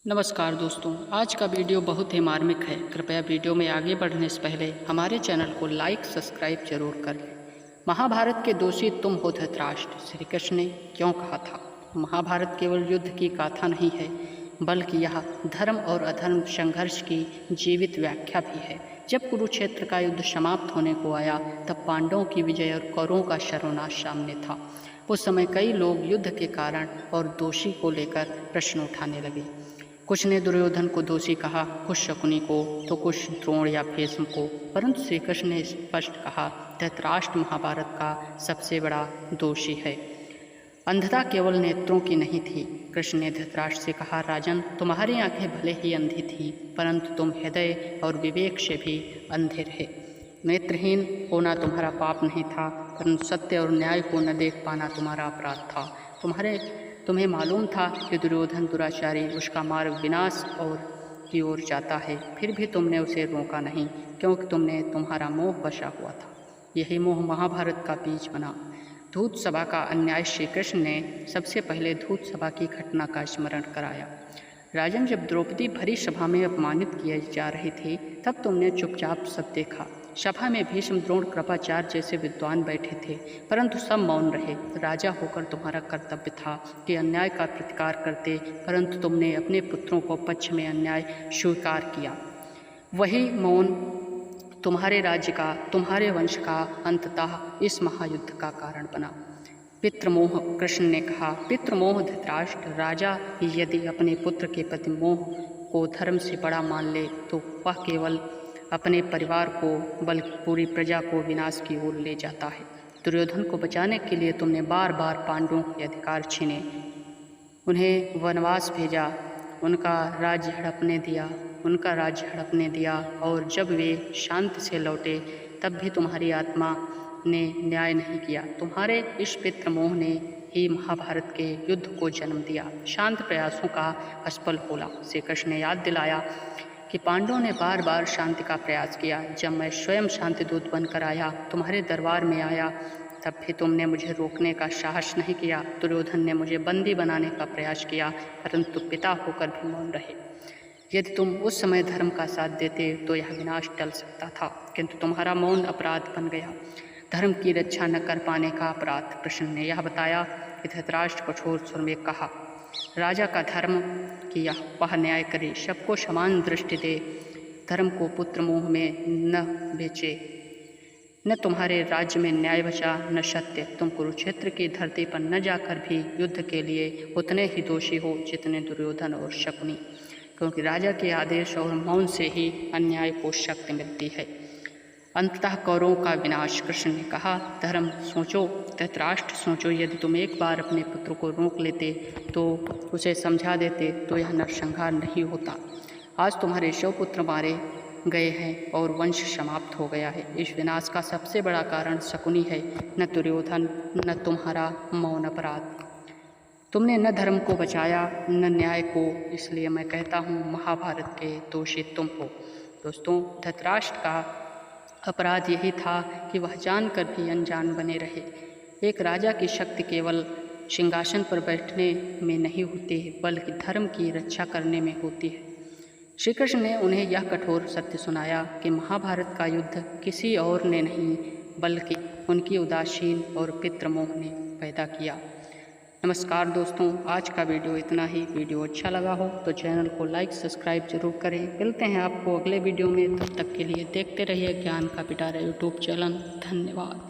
नमस्कार दोस्तों, आज का वीडियो बहुत ही मार्मिक है। कृपया वीडियो में आगे बढ़ने से पहले हमारे चैनल को लाइक सब्सक्राइब जरूर कर लें। महाभारत के दोषी तुम हो धृतराष्ट्र, श्री कृष्ण ने क्यों कहा था? महाभारत केवल युद्ध की गाथा नहीं है, बल्कि यह धर्म और अधर्म संघर्ष की जीवित व्याख्या भी है। जब कुरुक्षेत्र का युद्ध समाप्त होने को आया, तब पांडवों की विजय और कौरवों का सर्वनाश सामने था। उस समय कई लोग युद्ध के कारण और दोषी को लेकर प्रश्न उठाने लगे। कुछ ने दुर्योधन को दोषी कहा, कुछ शकुनी को, तो कुछ द्रोण या भीष्म को, परंतु श्री कृष्ण ने स्पष्ट कहा, धृतराष्ट्र महाभारत का सबसे बड़ा दोषी है। अंधता केवल नेत्रों की नहीं थी। कृष्ण ने धृतराष्ट्र से कहा, राजन, तुम्हारी आंखें भले ही अंधी थी, परंतु तुम हृदय और विवेक से भी अंधे रहे। नेत्रहीन होना तुम्हारा पाप नहीं था, परंतु सत्य और न्याय को न देख पाना तुम्हारा अपराध था। तुम्हें मालूम था कि दुर्योधन दुराचारी, उसका मार्ग विनाश की ओर जाता है, फिर भी तुमने उसे रोका नहीं, क्योंकि तुम्हारा मोह बसा हुआ था। यही मोह महाभारत का बीज बना। धूत सभा का अन्याय। श्री कृष्ण ने सबसे पहले धूत सभा की घटना का स्मरण कराया। राजन, जब द्रौपदी भरी सभा में अपमानित किए जा रही थी, तब तुमने चुपचाप सब देखा। सभा में भीष्म, द्रोण, कृपाचार्य जैसे विद्वान बैठे थे, परंतु सब मौन रहे। राजा होकर तुम्हारा कर्तव्य था कि अन्याय का प्रतिकार करते, परंतु तुमने अपने पुत्रों को पक्ष में अन्याय स्वीकार किया। वही मौन तुम्हारे राज्य का, तुम्हारे वंश का अंततः इस महायुद्ध का कारण बना। पितृमोह। कृष्ण ने कहा, पितृमोह धृतराष्ट्र, राजा यदि अपने पुत्र के प्रति मोह को धर्म से बड़ा मान ले, तो वह केवल अपने परिवार को बल्कि पूरी प्रजा को विनाश की ओर ले जाता है। दुर्योधन को बचाने के लिए तुमने बार बार पांडवों के अधिकार छीने, उन्हें वनवास भेजा, उनका राज्य हड़पने दिया, और जब वे शांति से लौटे, तब भी तुम्हारी आत्मा ने न्याय नहीं किया। तुम्हारे इस पितृमोह ने ही महाभारत के युद्ध को जन्म दिया। शांत प्रयासों का असफल होला। श्री कृष्ण ने याद दिलाया कि पांडवों ने बार बार शांति का प्रयास किया। जब मैं स्वयं शांति दूत बनकर आया, तुम्हारे दरबार में आया, तब भी तुमने मुझे रोकने का साहस नहीं किया। दुर्योधन ने मुझे बंदी बनाने का प्रयास किया, परंतु पिता होकर भी मौन रहे। यदि तुम उस समय धर्म का साथ देते तो यह विनाश टल सकता था, किंतु तुम्हारा मौन अपराध बन गया, धर्म की रक्षा न कर पाने का अपराध। कृष्ण ने यह बताया कि धृतराष्ट्र कठोर स्वर में कहा, राजा का धर्म कि वह न्याय करे, सबको समान दृष्टि दे, धर्म को पुत्र मोह में न बेचे। न तुम्हारे राज्य में न्याय बचा, न सत्य। तुम कुरुक्षेत्र की धरती पर न जाकर भी युद्ध के लिए उतने ही दोषी हो जितने दुर्योधन और शकुनी, क्योंकि राजा के आदेश और मौन से ही अन्याय को शक्ति मिलती है। अंततः कौरवों का विनाश। कृष्ण ने कहा, धर्म सोचो, धृतराष्ट्र सोचो, यदि तुम एक बार अपने पुत्र को रोक लेते, तो उसे समझा देते, तो यह नरसंहार नहीं होता। आज तुम्हारे 100 पुत्र मारे गए हैं और वंश समाप्त हो गया है। इस विनाश का सबसे बड़ा कारण शकुनी है, न दुर्योधन, न तुम्हारा मौन अपराध। तुमने न धर्म को बचाया, न न्याय को। इसलिए मैं कहता हूँ, महाभारत के दोषी तुम हो। दोस्तों, धृतराष्ट्र का अपराध यही था कि वह जानकर भी अनजान बने रहे। एक राजा की शक्ति केवल सिंहासन पर बैठने में नहीं होती है, बल्कि धर्म की रक्षा करने में होती है। श्री कृष्ण ने उन्हें यह कठोर सत्य सुनाया कि महाभारत का युद्ध किसी और ने नहीं, बल्कि उनकी उदासीन और पितृमोह ने पैदा किया। नमस्कार दोस्तों, आज का वीडियो इतना ही। वीडियो अच्छा लगा हो तो चैनल को लाइक सब्सक्राइब जरूर करें। मिलते हैं आपको अगले वीडियो में, तब तक के लिए देखते रहिए ज्ञान का पिटारा यूट्यूब चैनल। धन्यवाद।